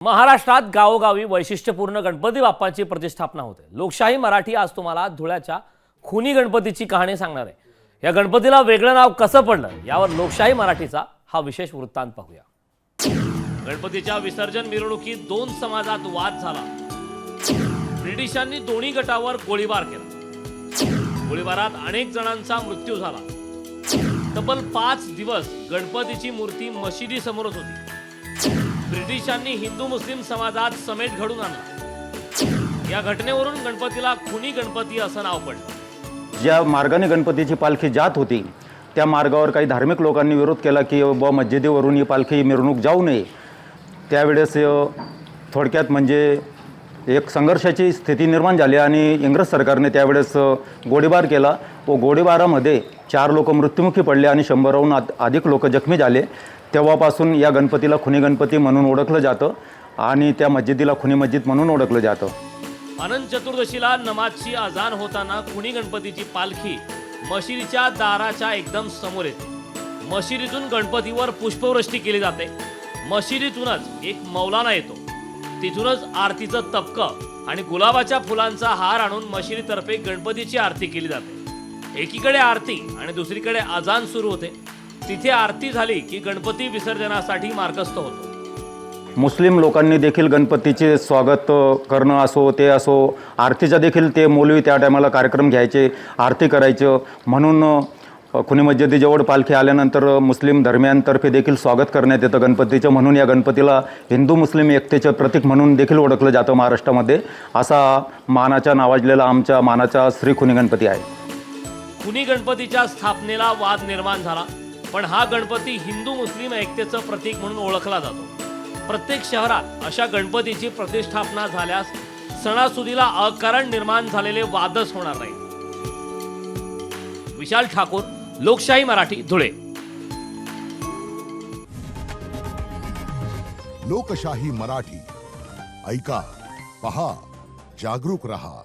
महाराष्ट्रात गावोगावी वैशिष्ट्यपूर्ण गणपती बाप्पाची प्रतिष्ठापना होते। लोकशाही मराठी आज तुम्हाला धुळ्याच्या खुनी गणपतीची कहाणी सांगणार आहे। या गणपतीला वेगळं नाव कसं पडलं यावर लोकशाही मराठीचा हा विशेष वृत्तांत पाहूया। गणपतीच्या विसर्जन मिरवणुकीत दोन समाजात वाद झाला। ब्रिटिशांनी दोन्ही गटावर गोळीबार केला। गोळीबारात अनेक जणांचा मृत्यू झाला। तब्बल 5 दिवस गणपतीची मूर्ती मशिदीसमोरच होती। ब्रिटिशांनी हिंदू मुस्लिम समाजात समेट घडून आणला। या घटनेवरून गणपतीला खुनी गणपती असं नाव पडलं। ज्या मार्गाने गणपतीची पालखी जात होती त्या मार्गावर काही धार्मिक लोकांनी विरोध केला की मस्जिदीवरून ही पालखी मिरवणूक जाऊ नये। त्यावेळेस थोडक्यात म्हणजे एक संघर्षाची स्थिती निर्माण झाली आणि इंग्रज सरकारने त्यावेळेस गोळीबार केला व गोळीबारामध्ये 4 लोक मृत्युमुखी पडले आणि 100हून अधिक लोक जखमी झाले। तेव्हापासून या गणपतीला खुनी गणपती म्हणून ओळखलं जातं आणि त्या मस्जिदीला खुनी मस्जिद म्हणून ओळखलं जातं। अनंत चतुर्दशीला नमाजची अजान होताना खुनी गणपतीची पालखी मशिदीच्या दाराच्या एकदम समोर येते। मशिदीतून गणपतीवर पुष्पवृष्टी केली जाते। मशिदीतूनच एक मौलाना येतो। तिथूनच आरतीचं तपकं आणि गुलाबाच्या फुलांचा हार आणून मशिदीतर्फे गणपतीची आरती केली जाते। एकीकडे आरती आणि दुसरीकडे अजान सुरू होते। तिथे आरती झाली की गणपती विसर्जनासाठी मार्गस्थ होतो। मुस्लिम लोकांनी देखील गणपतीचे स्वागत करणं असो ते असो, आरतीचा देखील ते मौलवी त्या टायमाला कार्यक्रम घ्यायचे, आरती करायचं। म्हणून खुनी मस्जिदीजवळ पालखी आल्यानंतर मुस्लिम धर्मियांतर्फे देखील स्वागत करण्यात येतं गणपतीचं। म्हणून या गणपतीला हिंदू मुस्लिम एकतेचं प्रतीक म्हणून देखील ओळखलं जातं महाराष्ट्रामध्ये। असा मानाचा नावाजलेला आमच्या मानाचा श्री खुनी गणपती आहे। खुनी गणपतीच्या स्थापनेला वाद निर्माण झाला, पण हा गणपती हिंदू मुस्लिम एकतेचं प्रतीक म्हणून ओळखला जातो। प्रत्येक शहरात अशा गणपतीची प्रतिष्ठापना झाल्यास सणासुदीला अकारण निर्माण झालेले वादच होणार नाही। विशाल ठाकूर, लोकशाही मराठी, धुळे। लोकशाही मराठी ऐका, पहा, जागरूक रहा।